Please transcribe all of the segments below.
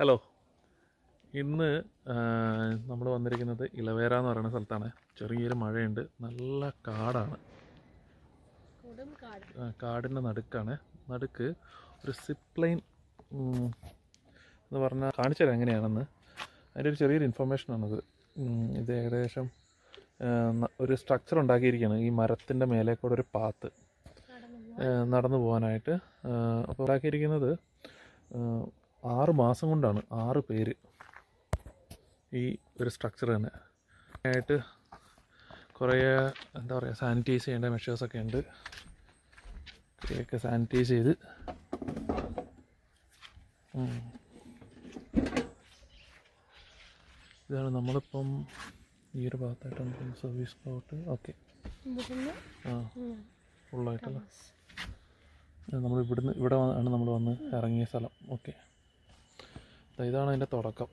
Hello. ഇന്ന് നമ്മൾ വന്നിരിക്കുന്നത് ഇളവേര എന്ന് പറയുന്ന സ്ഥലത്താണ്. ചെറിയൊരു മഴയുണ്ട്, നല്ല കാടാണ്, കാടിൻ്റെ നടുക്ക് ഒരു സിപ്പ് ലൈൻ എന്ന് പറഞ്ഞാൽ കാണിച്ചു തരാം എങ്ങനെയാണെന്ന്. അതിൻ്റെ ഒരു ചെറിയൊരു ഇൻഫർമേഷനാണിത്. ഇത് ഏകദേശം ഒരു സ്ട്രക്ചർ ഉണ്ടാക്കിയിരിക്കുകയാണ് ഈ മരത്തിൻ്റെ മേലെ കൂടെ ഒരു പാത്ത് നടന്നു പോകാനായിട്ട്. അപ്പോൾ ഉണ്ടാക്കിയിരിക്കുന്നത് 6 മാസം കൊണ്ടാണ് 6 പേര് ഈ ഒരു സ്ട്രക്ചർ തന്നെ ആയിട്ട്. കുറേ എന്താ പറയുക, സാനിറ്റൈസ് ചെയ്യേണ്ട മെഷേഴ്സൊക്കെ ഉണ്ട്. ഇതൊക്കെ സാനിറ്റൈസ് ചെയ്ത് ഇതാണ് നമ്മളിപ്പം ഈ ഒരു ഭാഗത്തായിട്ടാണ് സർവീസ് സ്പോട്ട്. ഓക്കെ, ഫുള്ളായിട്ടല്ല, നമ്മൾ ഇവിടെ ആണ് നമ്മൾ വന്ന് ഇറങ്ങിയ സ്ഥലം. ഓക്കെ, ഇതാണ് അതിൻ്റെ തുടക്കം.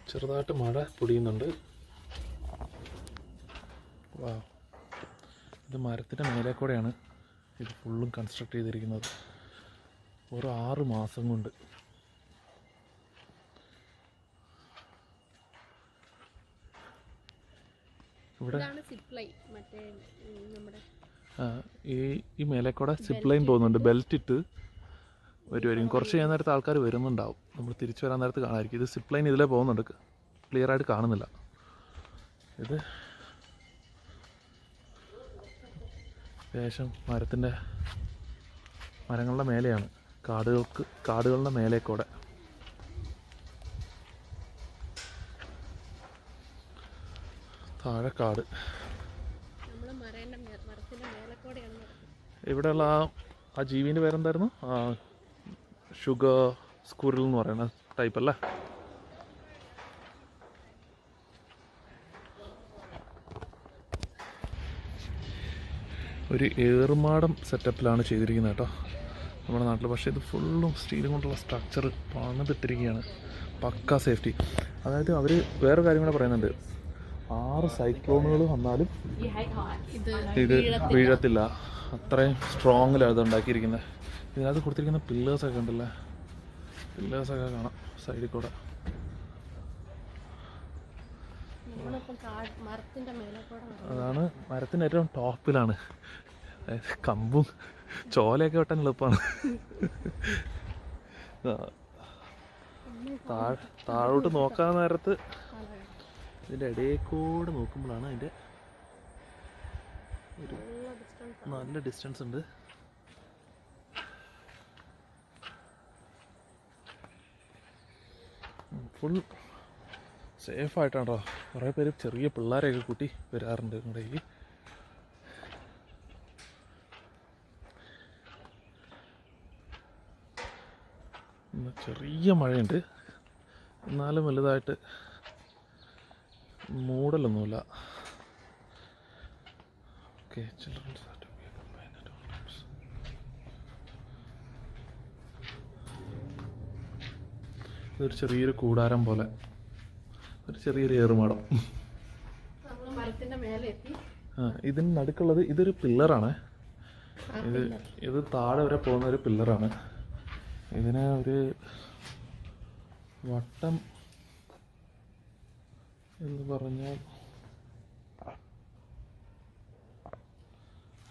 ചെറുതായിട്ട് മഴ പൊടിയുന്നുണ്ട്. വാ, ഇത് മരത്തിൻ്റെ മേലെ കൂടെയാണ് ഇത് ഫുള്ളും കൺസ്ട്രക്ട് ചെയ്തിരിക്കുന്നത്. ഒരു 6 മാസം കൊണ്ട്. ഇവിടെ ഈ മേലെ കൂടെ സിപ്പ് ലൈൻ പോകുന്നുണ്ട്. ബെൽറ്റ് ഇട്ട് വരുമായിരിക്കും. കുറച്ച് ചെയ്യാൻ നേരത്തെ ആൾക്കാർ വരുന്നുണ്ടാവും. നമ്മൾ തിരിച്ചു വരാൻ നേരത്ത് കാണാമായിരിക്കും. ഇത് സിപ്പ് ലൈൻ ഇതിലേ പോകുന്നുണ്ട്, ക്ലിയർ ആയിട്ട് കാണുന്നില്ല. ഇത് ഏകദേശം മരങ്ങളുടെ മേലെയാണ്, കാടുകളുടെ മേലെ കൂടെ. താഴെ കാട്. ഇവിടെയുള്ള ആ ജീവിൻ്റെ പേരെന്തായിരുന്നു? ഷുഗർ സ്ക്വിറൽ എന്ന് പറയുന്ന ടൈപ്പ് അല്ലേ? ഒരു ഏറുമാടം സെറ്റപ്പിലാണ് ചെയ്തിരിക്കുന്നത് കേട്ടോ നമ്മുടെ നാട്ടിൽ. പക്ഷേ ഇത് ഫുള്ളും സ്റ്റീലും കൊണ്ടുള്ള സ്ട്രക്ചർ പണിതിട്ടിരിക്കുകയാണ്. പക്കാ സേഫ്റ്റി. അതായത് അവർ വേറെ കാര്യം കൂടെ പറയുന്നുണ്ട്. 6 സൈക്ലോണുകൾ വന്നാലും ഇത് വീഴത്തില്ല. അത്രയും സ്ട്രോങ്ങിലാണ് ഇത് ഉണ്ടാക്കിയിരിക്കുന്നത്. ഇതിനകത്ത് കൊടുത്തിരിക്കുന്ന പില്ലേഴ്സൊക്കെ ഉണ്ടല്ലേ, പില്ലേഴ്സൊക്കെ കാണാം സൈഡിൽ കൂടെ. അതാണ് മരത്തിൻ്റെ ഏറ്റവും ടോപ്പിലാണ്. അതായത് കമ്പും ചോലയൊക്കെ വെട്ടാൻ എളുപ്പമാണ്. താഴോട്ട് നോക്കാൻ നേരത്ത് ഇതിൻ്റെ ഇടയിൽ കൂടെ നോക്കുമ്പോഴാണ് അതിൻ്റെ ഒരു നല്ല ഡിസ്റ്റൻസ് ഉണ്ട്. ഫുൾ സേഫായിട്ടാണോ. കുറേ പേര് ചെറിയ പിള്ളേരെയൊക്കെ കൂട്ടി വരാറുണ്ട് ഇങ്ങോട്ടേക്ക്. ചെറിയ മഴയുണ്ട്, എന്നാലും വലുതായിട്ട് മൂടലൊന്നുമില്ല. ഓക്കെ, ചിൽഡ്രൻസ് ഇതൊരു ചെറിയൊരു കൂടാരം പോലെ, ഒരു ചെറിയൊരു ഏറുമാടം. ഇതിന് നടുക്കുള്ളത് ഇതൊരു പില്ലറാണ്. ഇത് താഴെ വരെ പോകുന്ന ഒരു പില്ലറാണ്. ഇതിന് ഒരു വട്ടം എന്ന് പറഞ്ഞാൽ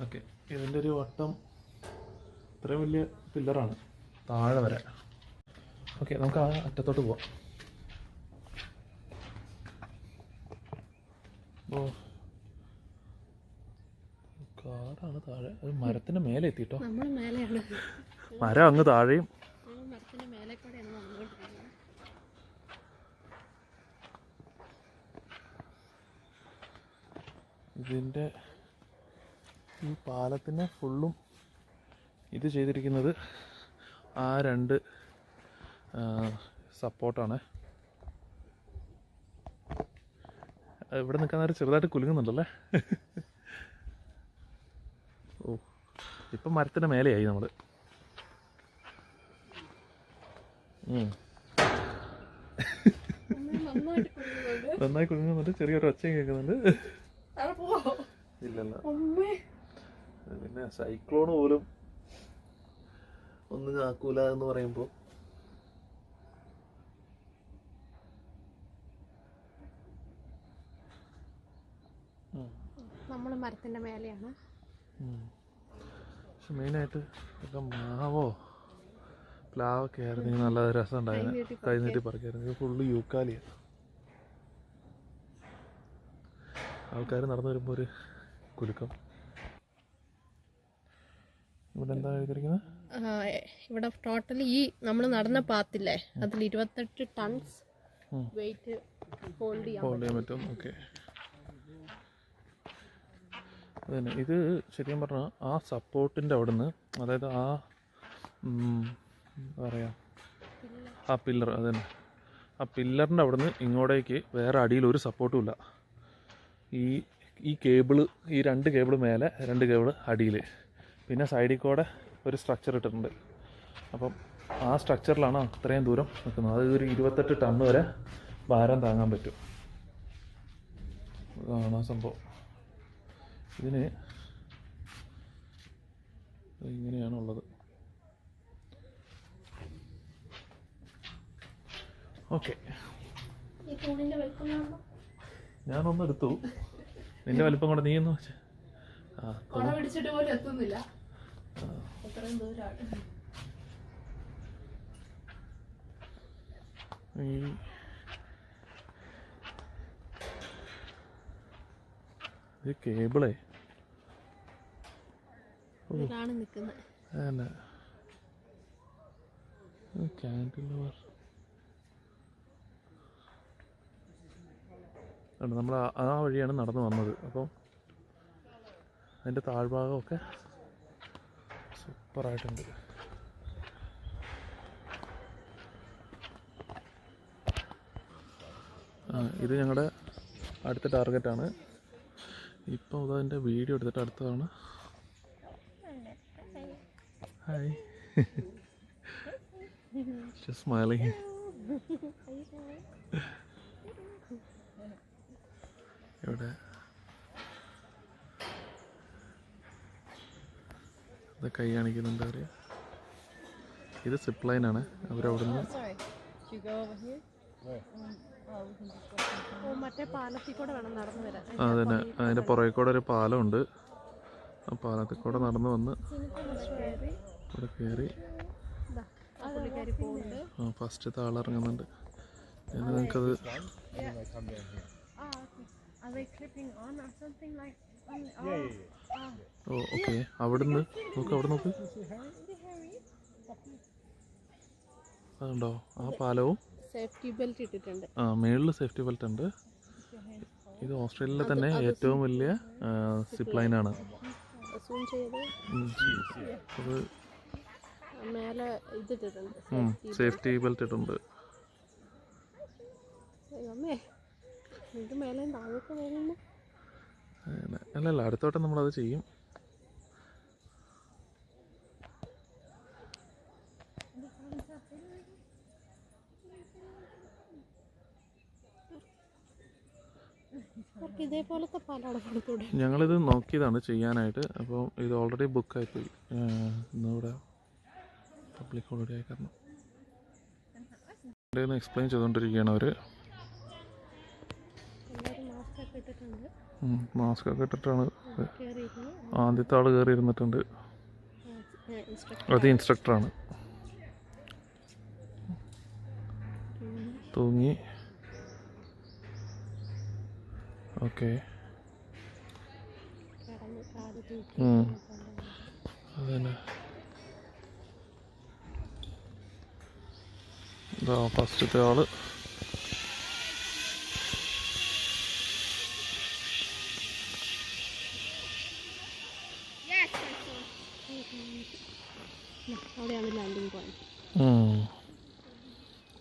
ഓക്കെ, ഇതിൻ്റെ ഒരു വട്ടം ഇത്രയും വലിയ പില്ലറാണ് താഴെ വരെ. ഓക്കെ, നമുക്ക് ആ അറ്റത്തോട്ട് പോവാം. ഓ, കാടാണ് താഴെ. ഒരു മരത്തിൻ്റെ മേലെ എത്തിട്ടോ. മരം അങ്ങ് താഴെയും. ഇതിൻ്റെ ഈ പാലത്തിന് ഫുള്ളും ഇത് ചെയ്തിരിക്കുന്നത് ആ 2 സപ്പോർട്ടാണ്. ഇവിടെ നിൽക്കാൻ നേരം ചെറുതായിട്ട് കുലുങ്ങുന്നുണ്ടല്ലേ. ഓ, ഇപ്പം മരത്തിൻ്റെ മേലെയായി നമ്മൾ. നന്നായി കുലുങ്ങുന്നുണ്ട്. ചെറിയൊരു ഒച്ചയും കേൾക്കുന്നുണ്ട്. ഇല്ലല്ല, പിന്നെ സൈക്ലോൺ പോലും ഒന്നും ആക്കൂല എന്ന് പറയുമ്പോൾ നമ്മൾ മരത്തിൻ്റെ മേലെയാണ്. പക്ഷെ മെയിനായിട്ട് ഒക്കെ മാവോ പ്ലാവൊക്കെ ആയിരുന്നെങ്കിൽ നല്ല രസം ഉണ്ടായിരുന്നു. കൈനീട്ടി പറിക്കായിരുന്നു. ഫുള്ള് യൂക്കാലിയാണ്. ആൾക്കാർ നടന്നു വരുമ്പോൾ ഒരു കുലുക്കം. ഇവിടെ എന്താ എഴുതിയിരിക്കുന്നത്? ഇവിടെ ടോട്ടലി ഈ നമ്മൾ നടന്ന പാത്തില്ലേ അതിൽ 28 ടൺസ് വെയിറ്റ് ഹോൾഡ് ചെയ്യാൻ പറ്റും. ഓക്കെ. അതന്നെ, ഇത് ശരിക്കും പറഞ്ഞാൽ ആ സപ്പോർട്ടിൻ്റെ അവിടെ നിന്ന്, അതായത് ആ എന്താ പറയുക, ആ പില്ലർ, അതന്നെ ആ പില്ലറിൻ്റെ അവിടെ നിന്ന് ഇങ്ങോട്ടേക്ക് വേറെ അടിയിൽ ഒരു സപ്പോർട്ടും ഇല്ല. ഈ കേബിള്, ഈ 2 കേബിള് മേലെ, 2 കേബിള് അടിയിൽ, പിന്നെ സൈഡിൽ കൂടെ ഒരു സ്ട്രക്ചർ ഇട്ടിട്ടുണ്ട്. അപ്പം ആ സ്ട്രക്ചറിലാണ് അത്രയും ദൂരം നിൽക്കുന്നത്. അത് ഒരു 28 ടൺ വരെ ഭാരം താങ്ങാൻ പറ്റും. അതാണ് ആ സംഭവം. ഇതിന് ഇങ്ങനെയാണുള്ളത്. ഓക്കെ, ഞാനൊന്ന് എടുത്തു. നിന്റെ വലിപ്പം കൂടെ നീ ഒന്ന് വെച്ച്. പിടിച്ചിട്ട് പോലും എത്തുന്നില്ല. ഈ കേബിളേ നമ്മൾ ആ വഴിയാണ് നടന്നു വന്നത്. അപ്പം അതിൻ്റെ താഴ്ഭാഗമൊക്കെ സൂപ്പറായിട്ടുണ്ട്. ഇത് ഞങ്ങളുടെ അടുത്ത ടാർഗറ്റാണ്. ഇപ്പോൾ അതതിൻ്റെ വീഡിയോ എടുത്തിട്ട് അടുത്തതാണ്. Hi, just smiling. ഇവിടെ ഇത് കൈ കാണിക്കുന്നുണ്ട് അവർ. ഇത് സിപ്പ് ലൈനാണ്. അവരവിടുന്ന് അതന്നെ അതിൻ്റെ പുറകെ കൂടെ ഒരു പാലമുണ്ട്. ആ പാലത്തിൽ കൂടെ നടന്നു വന്ന് ഇവിടെ കയറി ഫസ്റ്റത്തെ ആളിറങ്ങുന്നുണ്ട്. പിന്നെ നിങ്ങൾക്കത് ഓക്കെ, അവിടുന്ന് നോക്ക്, അവിടെ നോക്ക്, അതുണ്ടോ ആ പാലവും. സേഫ്റ്റി ബെൽറ്റ് ഇട്ടിട്ടുണ്ട്. മേളിൽ സേഫ്റ്റി ബെൽറ്റ് ഉണ്ട്. ഇത് ഓസ്ട്രേലിയയിലെ തന്നെ ഏറ്റവും വലിയ സിപ്പ് ലൈനാണ്. അത് സേഫ്റ്റി ബെൽറ്റ് ഇട്ടുണ്ട്. അല്ലല്ല, അടുത്തോട്ടം നമ്മളത് ചെയ്യും. ഞങ്ങളിത് നോക്കിയതാണ് ചെയ്യാനായിട്ട്. അപ്പോൾ ഇത് ഓൾറെഡി ബുക്കായിപ്പോയി. ഇന്നിവിടെ പബ്ലിക് ഹോളിഡേ ആയി കാരണം ഇവിടെ എക്സ്പ്ലെയിൻ ചെയ്തുകൊണ്ടിരിക്കുകയാണ് അവർ. മാസ്ക് ഒക്കെ ഇട്ടിട്ടാണ്. ആദ്യത്തെ ആൾ കയറി ഇരുന്നിട്ടുണ്ട്. അത് ഇൻസ്ട്രക്ടറാണ്. തൂങ്ങി. ഓക്കെ, അതന്നെ. ഇതാ ഫസ്റ്റത്തെ ആള്.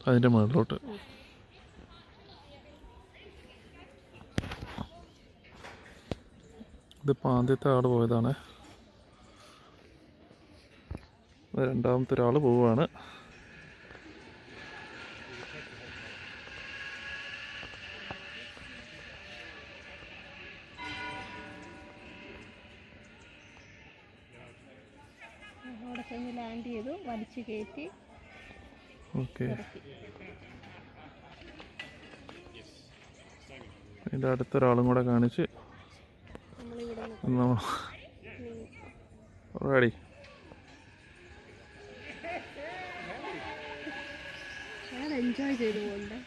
അതിൻ്റെ മുകളിലോട്ട്. ഇതിപ്പോൾ ആദ്യത്തെ ആൾ പോയതാണ്. രണ്ടാമത്തെ ഒരാൾ പോവുകയാണ്. ലാൻഡ് ചെയ്തു, വലിച്ചു കയറ്റി. ഓക്കെ, അതിൻ്റെ അടുത്തൊരാളും കൂടെ കാണിച്ച്. നമ്മൾ റെഡി. എൻജോയ് ചെയ്തു പോകണ്ടേ.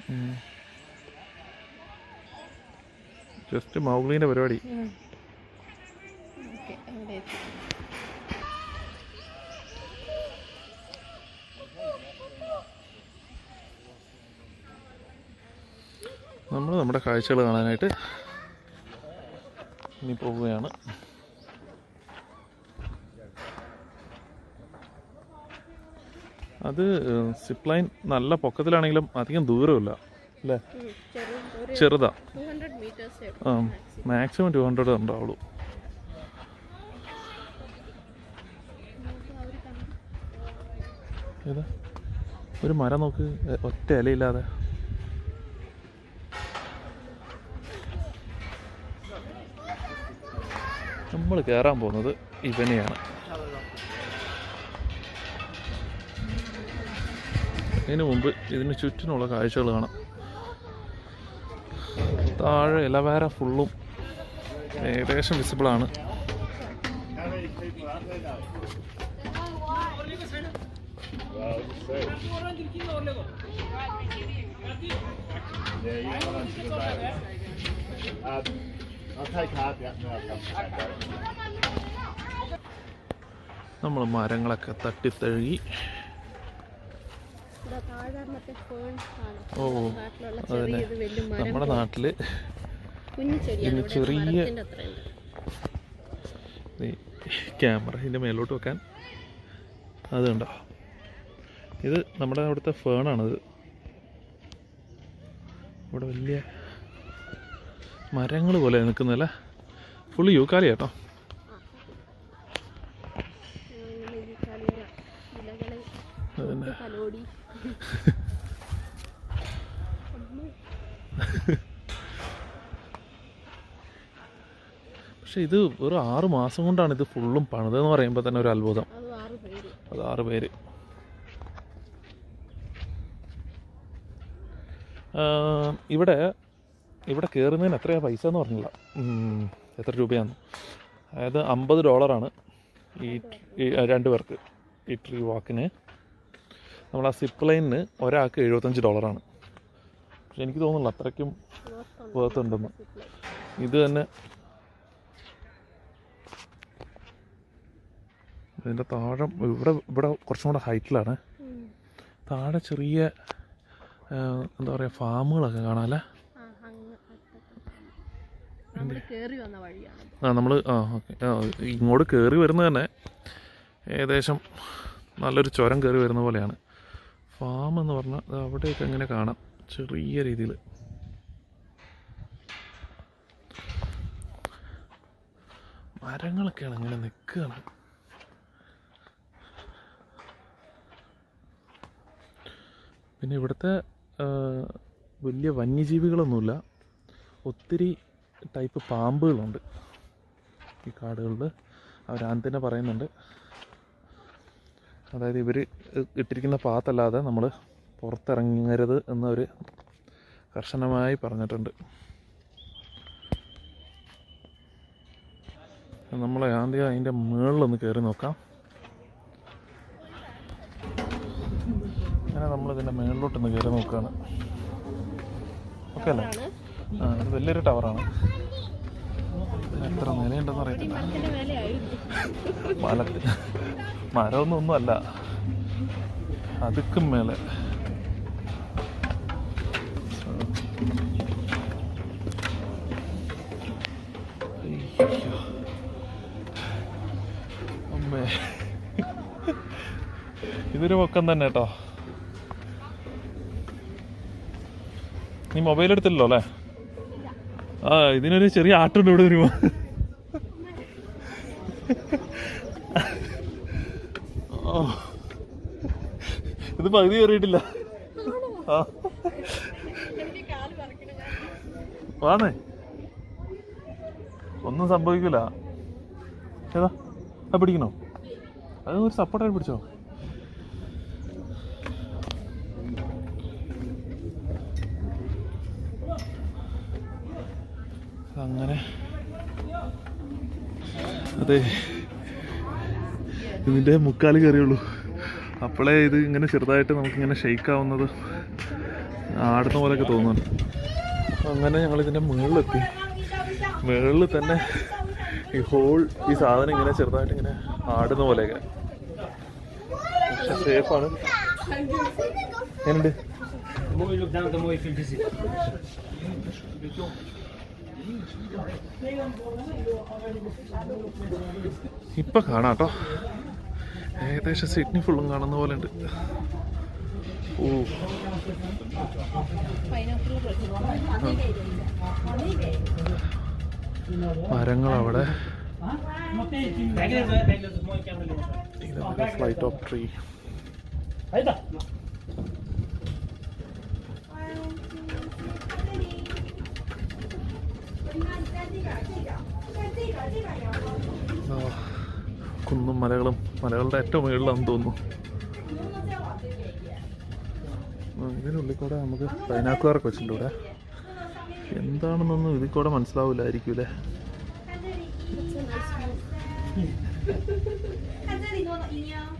ജസ്റ്റ് മൗഗ്ലീൻ്റെ പരിപാടി. നമ്മൾ നമ്മുടെ കാഴ്ചകൾ കാണാനായിട്ട് ഇനി പോവുകയാണ്. അത് സിപ്ലൈൻ നല്ല പൊക്കത്തിലാണെങ്കിലും അധികം ദൂരമില്ല അല്ലേ, ചെറുതാ. മാക്സിമം 200 ഉണ്ടാവുള്ളൂ. ഏതാ ഒരു മരം നോക്ക്, ഒറ്റ ഇലയില്ലാതെ. നമ്മൾ കയറാൻ പോകുന്നത് ഇവനെയാണ്. അതിനു മുമ്പ് ഇതിന് ചുറ്റിനുള്ള കാഴ്ചകൾ കാണാം. താഴെ ഇലവേര ഫുള്ളും ഏകദേശം വിസിബിളാണ്. നമ്മൾ മരങ്ങളൊക്കെ തട്ടിത്തഴുകി. ഓ അതന്നെ, നമ്മുടെ നാട്ടില് ഇതിന് ചെറിയ ക്യാമറ ഇതിൻ്റെ മേലോട്ട് വെക്കാൻ അതുണ്ടോ. ഇത് നമ്മുടെ അവിടുത്തെ ഫേണാണിത്. ഇവിടെ വലിയ മരങ്ങൾ പോലെ നിൽക്കുന്നതല്ല, ഫുള്ള് യൂക്കാലി കേട്ടോ. അതന്നെ പക്ഷെ ഇത് ഒരു 6 മാസം കൊണ്ടാണ് ഇത് ഫുള്ളും പണിതെന്ന് പറയുമ്പോൾ തന്നെ ഒരു അത്ഭുതം. അത് 6 പേര്. ഇവിടെ കയറുന്നതിന് എത്രയാണ് പൈസ എന്ന് പറഞ്ഞില്ല, എത്ര രൂപയാണെന്ന്. അതായത് $50 ഈ 2 പേർക്ക് ഈ ട്രീ വാക്കിന്. നമ്മൾ ആ സിപ്പ് ലൈനിന് ഒരാൾക്ക് $75. പക്ഷെ എനിക്ക് തോന്നുന്നില്ല അത്രയ്ക്കും വേർത്തുണ്ടെന്ന്. ഇത് തന്നെ ഇതിൻ്റെ താഴെ ഇവിടെ കുറച്ചും കൂടെ ഹൈറ്റിലാണ്. താഴെ ചെറിയ എന്താ പറയുക ഫാമുകളൊക്കെ കാണാമല്ലേ. നമ്മൾ ഓക്കെ ഇങ്ങോട്ട് കയറി വരുന്നത് തന്നെ ഏകദേശം നല്ലൊരു ചുരം കയറി വരുന്ന പോലെയാണ്. ഫാം എന്ന് പറഞ്ഞാൽ അത് അവിടെയൊക്കെ എങ്ങനെ കാണാം ചെറിയ രീതിയിൽ. മരങ്ങളൊക്കെയാണ് ഇങ്ങനെ നിൽക്കുകയാണ്. പിന്നെ ഇവിടുത്തെ വലിയ വന്യജീവികളൊന്നുമില്ല, ഒത്തിരി ടൈപ്പ് പാമ്പുകളുണ്ട് ഈ കാടുകളിൽ. അവരാദ്യം തന്നെ പറയുന്നുണ്ട്, അതായത് ഇവർ ഇട്ടിരിക്കുന്ന പാത്തല്ലാതെ നമ്മൾ പുറത്തിറങ്ങരുത് എന്നവർ കർശനമായി പറഞ്ഞിട്ടുണ്ട്. നമ്മൾ ആദ്യം അതിൻ്റെ മുകളിലൊന്ന് കയറി നോക്കാം. അങ്ങനെ നമ്മളിതിൻ്റെ മുകളിലോട്ടൊന്ന് കയറി നോക്കുകയാണ്. ഓക്കെ അല്ലേ? ഇത് വലിയൊരു ടവറാണ്. എത്ര നിലയുണ്ടെന്ന് അറിയത്തില്ല. മരമൊന്നും അല്ല, അതുക്കും മേലെ. അമ്മേ, ഇതൊരു പൊക്കം തന്നെ കേട്ടോ. നീ മൊബൈൽ എടുത്തില്ലല്ലോ അല്ലേ? ഇതിനൊരു ചെറിയ ആട്ടുണ്ട് ഇവിടെ വരുമോ. ഇത് പകുതി കയറിയിട്ടില്ല. വാന്നേ, ഒന്നും സംഭവിക്കില്ല. ഏതാ അത് പിടിക്കണോ? അത് ഒരു സപ്പോർട്ടായിട്ട് പിടിച്ചോ. അങ്ങനെ അതെ, ഇതിൻ്റെ മുക്കാൽ കയറിയുള്ളൂ. അപ്പോഴേ ഇത് ഇങ്ങനെ ചെറുതായിട്ട് നമുക്കിങ്ങനെ ഷെയ്ക്കാവുന്നത് ആടുന്ന പോലെയൊക്കെ തോന്നുന്നുണ്ട്. അങ്ങനെ ഞങ്ങളിതിൻ്റെ മുകളിലെത്തി. മുകളിൽ തന്നെ ഈ ഈ സാധനം ഇങ്ങനെ ചെറുതായിട്ട് ഇങ്ങനെ ആടുന്ന പോലെയൊക്കെ. പക്ഷെ സേഫാണ്. എങ്ങനെയുണ്ട്? ഇപ്പൊ കാണാം കേട്ടോ, ഏകദേശം സിഡ്നി ഫുള്ളും കാണുന്ന പോലെ ഉണ്ട്. ഓ, മരങ്ങളവിടെ. ഇതാണ് ഫ്ലൈറ്റ് ഓഫ് ട്രീ. കുന്നും മലകളും, മലകളുടെ ഏറ്റവും മുകളിലാണെന്ന് തോന്നുന്നു. ഇതിനുള്ളിൽ കൂടെ നമുക്ക് ബൈനാക്കുലറൊക്കെ വെച്ചിട്ടുണ്ട് ഇവിടെ. എന്താണെന്നൊന്നും ഇതിൽ കൂടെ മനസ്സിലാവില്ലായിരിക്കൂലേ.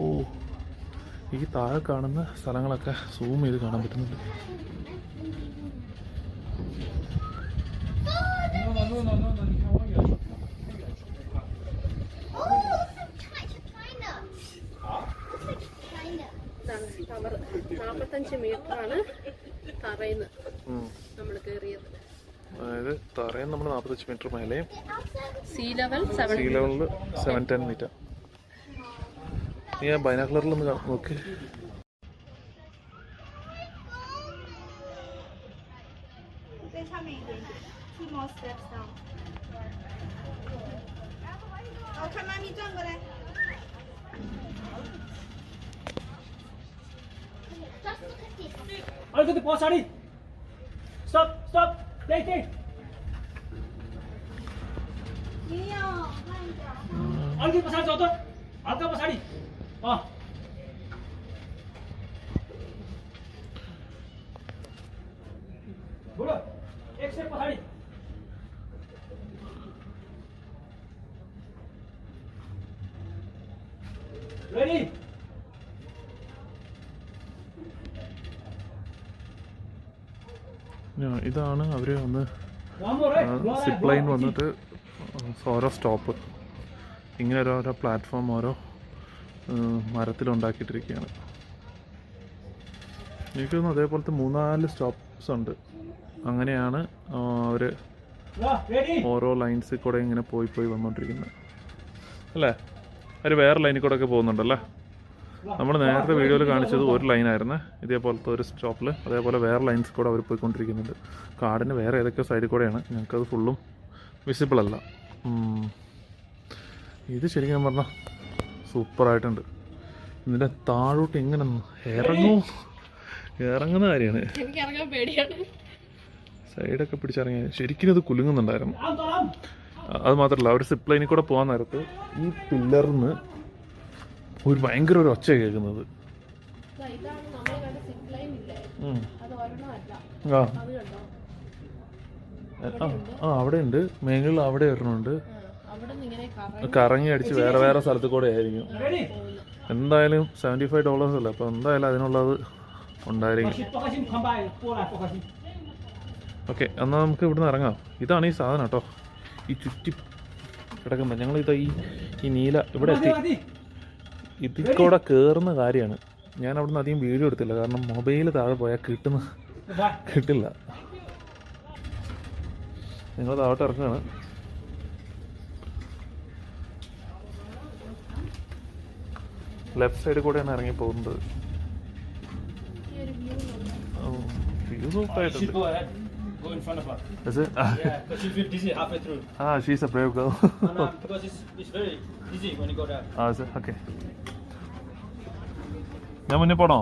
ഓ, ഈ താഴെ കാണുന്ന സ്ഥലങ്ങളൊക്കെ സൂം ചെയ്ത് കാണാൻ പറ്റുന്നുണ്ട്. ടവർ 45 മീറ്ററാണ് തറയിന്ന് നമ്മൾ കയറിയത്. അതായത് തറയിൽ നമ്മൾ 45 മീറ്റർ മേലെയും സീ ലെവൽ 710 മീറ്റർ. നീ ആ ബൈനാക്കുലറിലൊന്ന് നോക്ക്. अलिकति पछाडि स्टप स्टप त्यही त्यही अलिकति पछाडि जाऊ त, हल्का पछाडि. बुढो एक स्टेप पछाडि. रेडी. ഇതാണ് അവർ വന്ന് സിപ്പ് ലൈൻ വന്നിട്ട് ഓരോ സ്റ്റോപ്പ് ഇങ്ങനെ ഓരോ പ്ലാറ്റ്ഫോം ഓരോ മരത്തിലുണ്ടാക്കിയിട്ടിരിക്കുകയാണ്. എനിക്ക് തോന്നുന്നു അതേപോലത്തെ 3-4 സ്റ്റോപ്സ് ഉണ്ട്. അങ്ങനെയാണ് അവർ ഓരോ ലൈൻസിൽ കൂടെ ഇങ്ങനെ പോയി വന്നുകൊണ്ടിരിക്കുന്നത് അല്ലേ. അവർ വേറെ ലൈനിൽ കൂടെ ഒക്കെ പോകുന്നുണ്ടല്ലേ. നമ്മൾ നേരത്തെ വീഡിയോയിൽ കാണിച്ചത് ഒരു ലൈനായിരുന്നു ഇതേപോലത്തെ ഒരു സ്റ്റോപ്പിൽ. അതേപോലെ വേറെ ലൈൻസ് കൂടെ അവർ പോയിക്കൊണ്ടിരിക്കുന്നുണ്ട്. കാടിന് വേറെ ഏതൊക്കെ സൈഡിൽ കൂടെയാണ്, ഞങ്ങൾക്കത് ഫുള്ളും വിസിബിൾ അല്ല. ഇത് ശരിക്കും പറഞ്ഞാൽ സൂപ്പറായിട്ടുണ്ട്. ഇതിൻ്റെ താഴോട്ട് ഇങ്ങനെ ഇറങ്ങുന്ന കാര്യമാണ്. സൈഡൊക്കെ പിടിച്ചിറങ്ങി ശരിക്കും ഇത് കുലുങ്ങുന്നുണ്ടായിരുന്നു. അത് മാത്രമല്ല അവർ സിപ്പ് ലൈനിൽ കൂടെ പോകാൻ നേരത്ത് ഈ പില്ലറിന്ന് ഒരു ഭയങ്കര ഒരു ഒച്ച കേൾക്കുന്നത്. അവിടെ ഉണ്ട്, മേളിൽ അവിടെ ഇടണുണ്ട്. കറങ്ങി അടിച്ച് വേറെ സ്ഥലത്ത് കൂടെ ആയിരിക്കും. എന്തായാലും $75 അല്ലേ, അപ്പോൾ എന്തായാലും അതിനുള്ളത് ഉണ്ടായിരിക്കും. ഓക്കെ, എന്നാൽ നമുക്ക് ഇവിടുന്ന് ഇറങ്ങാം. ഇതാണ് ഈ സാധനം കേട്ടോ, ഈ ചുറ്റി കിടക്കുന്നത്. ഞങ്ങളിതാ ഈ നീല ഇവിടെ എത്തി. ഇതിൽ കൂടെ കയറുന്ന കാര്യമാണ്. ഞാൻ അവിടുന്ന് അധികം വീഡിയോ എടുത്തില്ല, കാരണം മൊബൈൽ താഴെ പോയാൽ കിട്ടില്ല. നിങ്ങൾ താഴോട്ട് ഇറങ്ങുകയാണ്. ലെഫ്റ്റ് സൈഡിൽ കൂടെയാണ് ഇറങ്ങി പോകുന്നത്. വ്യൂ സൂപ്പറായിട്ടുണ്ട്. Go in front of her. Is it? Yeah, because she feels dizzy halfway through. She's a brave girl. No, because it's very dizzy when you go there. Is it? Okay. ഞാൻ മുന്നേ പോണോ?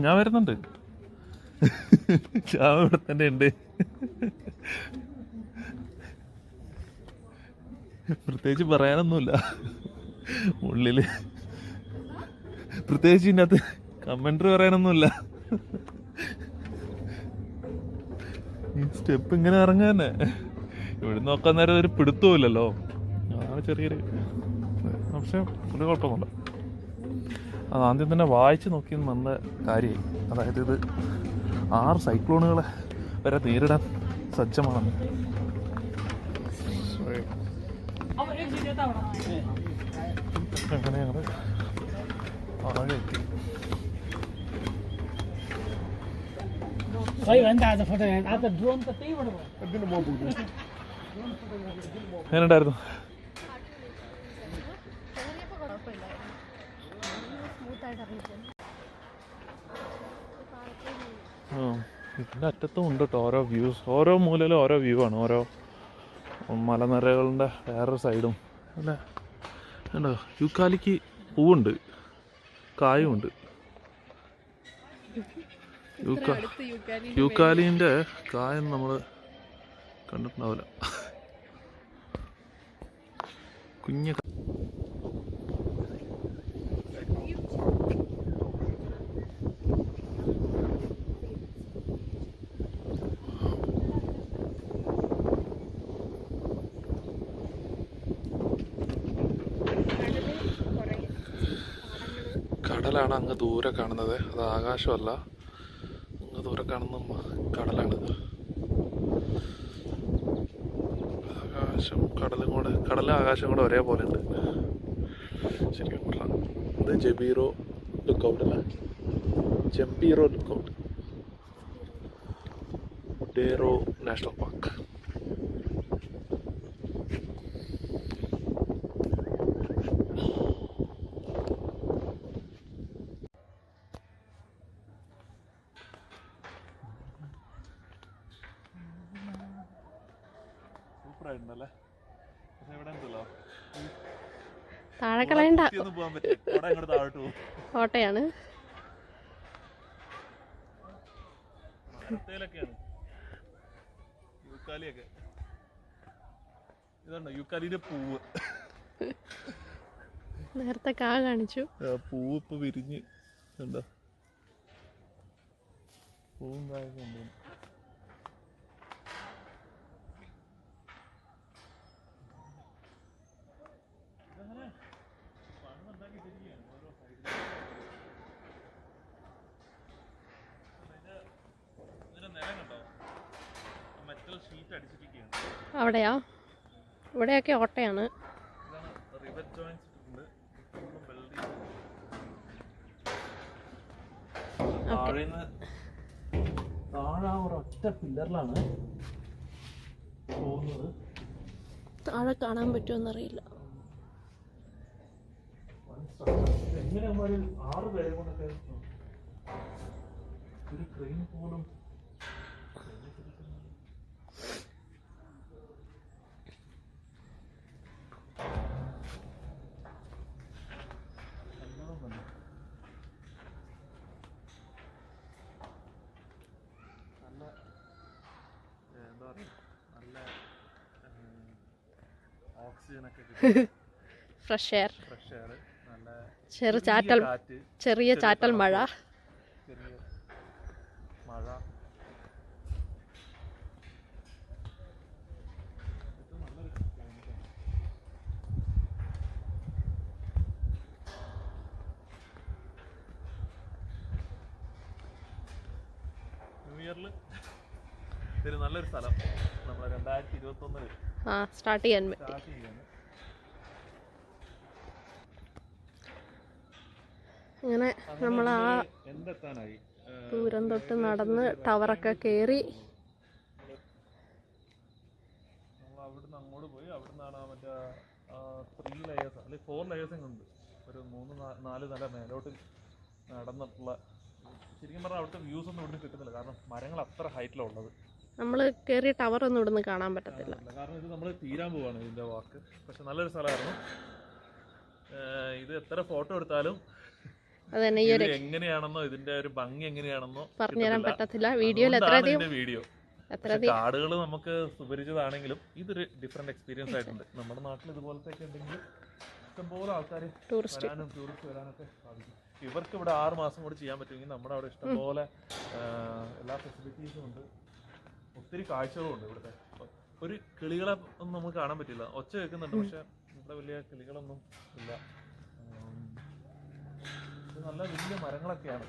ഞാൻ വരുന്നുണ്ട്. ഞാൻ ഇവിടെ തന്നെ ഉണ്ട്. പ്രത്യേകിച്ച് പറയാനൊന്നുമില്ല. ഉള്ളില് പ്രത്യേകിച്ച് ഇതിനകത്ത് കമന്ററി പറയാനൊന്നുമില്ല. ഈ സ്റ്റെപ്പ് ഇങ്ങനെ ഇറങ്ങാന്നെ ഇവിടെ നോക്കാൻ നേരം ഒരു പിടുത്തമില്ലല്ലോ. അതാണ് ചെറിയൊരു പക്ഷെ ഒരു കുഴപ്പമൊന്നുമില്ല. അത് ആദ്യം തന്നെ വായിച്ച് നോക്കി നല്ല കാര്യമായി. അതായത് ഇത് 6 സൈക്ലോണുകളെ വരെ നേരിടാൻ സജ്ജമാണെന്ന്. അങ്ങനെ ഞങ്ങൾ ആകെ എത്തി. എങ്ങനെയുണ്ടായിരുന്നു? ഇതിൻ്റെ അറ്റത്തും ഉണ്ട് കേട്ടോ ഓരോ വ്യൂസ്. ഓരോ മൂലയിലും ഓരോ വ്യൂ ആണ്. ഓരോ മലനിരകളുടെ വേറൊരു സൈഡും അല്ലേ. കണ്ടോ, യൂക്കാലിക്ക് പൂവുണ്ട്, കായുമുണ്ട്. യൂക്കാലിൻ്റെ കായൊന്നും നമ്മൾ കണ്ടിട്ടുണ്ടാവില്ല. കുഞ്ഞ കടലാണ് അങ്ങ് ദൂരെ കാണുന്നത്. അത് ആകാശമല്ല, അങ്ങ് ദൂരെ കാണുന്ന കടലാണ്. ആകാശം കടലും ആകാശം കൂടെ ഒരേപോലെ ഉണ്ട്. ശരിക്കും കൊള്ളാം. ഇത് ജംപീറോ ലുക്കൗട്ട് അല്ല, ജംപീറോ ലുക്കൗട്ട്, ഡേറോ നാഷണൽ പാർക്ക്. സൂപ്പറായിട്ടുണ്ടല്ലേ. പക്ഷെ ഇവിടെ ഉണ്ടല്ലോ താഴെ കളയണ്ട, പോകാൻ പറ്റും. താഴോട്ട് പോകും. കോട്ടയാണ്. യൂക്കാലിയൊക്കെ ഇതുണ്ടോ, യൂക്കാലിന്റെ പൂവ്. നേരത്തെ കാ കാണിച്ചു. പൂവ് ഇപ്പൊ വിരിഞ്ഞ് ഉണ്ടോ, പൂവും കായൊക്കെ ഉണ്ട്. അവിടെയാ? ഇവിടെയൊക്കെ ഓട്ടയാണ്. ഒറ്റ പില്ലറിലാണ് പോകുന്നത്. താഴെ കാണാൻ പറ്റുമെന്നറിയില്ല. എങ്ങനെ 6 പേരെ കൊണ്ടൊക്കെ ഒരു ട്രെയിൻ പോലും ഫ്രഷ് എയർ, ചെറിയ ചാറ്റൽ മഴ. ന്യൂ ഇയറിൽ ഒരു നല്ലൊരു സ്ഥലം നമ്മൾ 2021 സ്റ്റാർട്ട് ചെയ്യാൻ പറ്റി. അങ്ങനെ നമ്മൾ ആ ദൂരം തൊട്ട് നടന്ന് ടവറൊക്കെ കയറി അവിടുന്ന് അങ്ങോട്ട് പോയി. അവിടുന്നാണ് മറ്റേ 3 ലെയേഴ്സ് അല്ലെങ്കിൽ 4 ലെയേഴ്സും ഉണ്ട്. ഒരു 3-4 നില മേലോട്ട് നടന്നിട്ടുള്ള. ശരിക്കും പറഞ്ഞാൽ അവിടുത്തെ വ്യൂസ് ഒന്നും ഇവിടുന്ന് കിട്ടുന്നില്ല, കാരണം മരങ്ങൾ അത്ര ഹൈറ്റിലുള്ളത്. നമ്മൾ കയറിയ ടവർ ഒന്നും ഇവിടുന്ന് കാണാൻ പറ്റത്തില്ല, കാരണം ഇത് നമ്മൾ തീരാൻ പോവാണ് ഇതിന്റെ വാക്ക്. പക്ഷെ നല്ലൊരു സ്ഥലമായിരുന്നു. ഇത് എത്ര ഫോട്ടോ എടുത്താലും അതന്നെ എങ്ങനെയാണെന്നോ ഇതിന്റെ ഒരു ഭംഗി എങ്ങനെയാണെന്നോ പറഞ്ഞുതരാൻ പറ്റത്തില്ല. വീഡിയോയിൽ എത്രയധികം വീഡിയോ കാടുകൾ നമുക്ക് സുപരിചിതമാണെങ്കിലും ഇതൊരു ഡിഫറെന്റ് എക്സ്പീരിയൻസ് ആയിട്ടുണ്ട്. നമ്മുടെ നാട്ടിൽ ഇതുപോലത്തെ ഒക്കെ ഉണ്ടെങ്കിൽ ഇഷ്ടംപോലെ ആൾക്കാർ വരാനും ടൂറിസ്റ്റ് വരാനൊക്കെ സാധിക്കും. ഇവർക്ക് ഇവിടെ 6 മാസം കൂടി ചെയ്യാൻ പറ്റുമെങ്കിൽ നമ്മുടെ അവിടെ ഇഷ്ടംപോലെ എല്ലാ ഫെസിലിറ്റീസും ഉണ്ട്, ഒത്തിരി കാഴ്ചകളും ഉണ്ട്. ഇവിടുത്തെ ഒരു കിളികളെ ഒന്നും നമുക്ക് കാണാൻ പറ്റില്ല, ഒച്ച കേൾക്കുന്നുണ്ട്, പക്ഷെ ഇവിടെ വലിയ കിളികളൊന്നും ഇല്ല. നല്ല വലിയ മരങ്ങളൊക്കെയാണ്,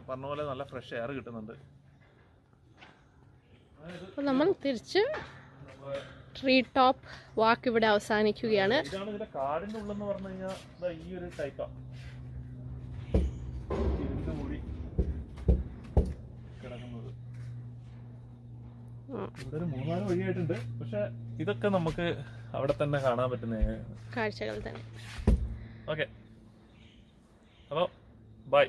പറഞ്ഞ പോലെ നല്ല ഫ്രഷ് എയർ കിട്ടുന്നുണ്ട്. നമ്മൾ തിരിച്ച് ട്രീ ടോപ്പ് വാക്ക് ഇവിടെ അവസാനിക്കുകയാണ്. ഇതാണ് ഇതിന്റെ കാടിന്റെ ഉള്ളെന്ന് പറഞ്ഞു കഴിഞ്ഞാൽ ഈ ഒരു ടൈപ്പാ ഇരുണ്ട് മൂടി കിടക്കുന്നത്. ഇവിടെ ഒരു 3-4 വഴിയായിട്ടുണ്ട്, പക്ഷെ ഇതൊക്കെ നമുക്ക് അവിടെ തന്നെ കാണാൻ പറ്റുന്ന കാഴ്ചകൾ തന്നെ. ഓക്കെ, അപ്പോൾ ബൈ.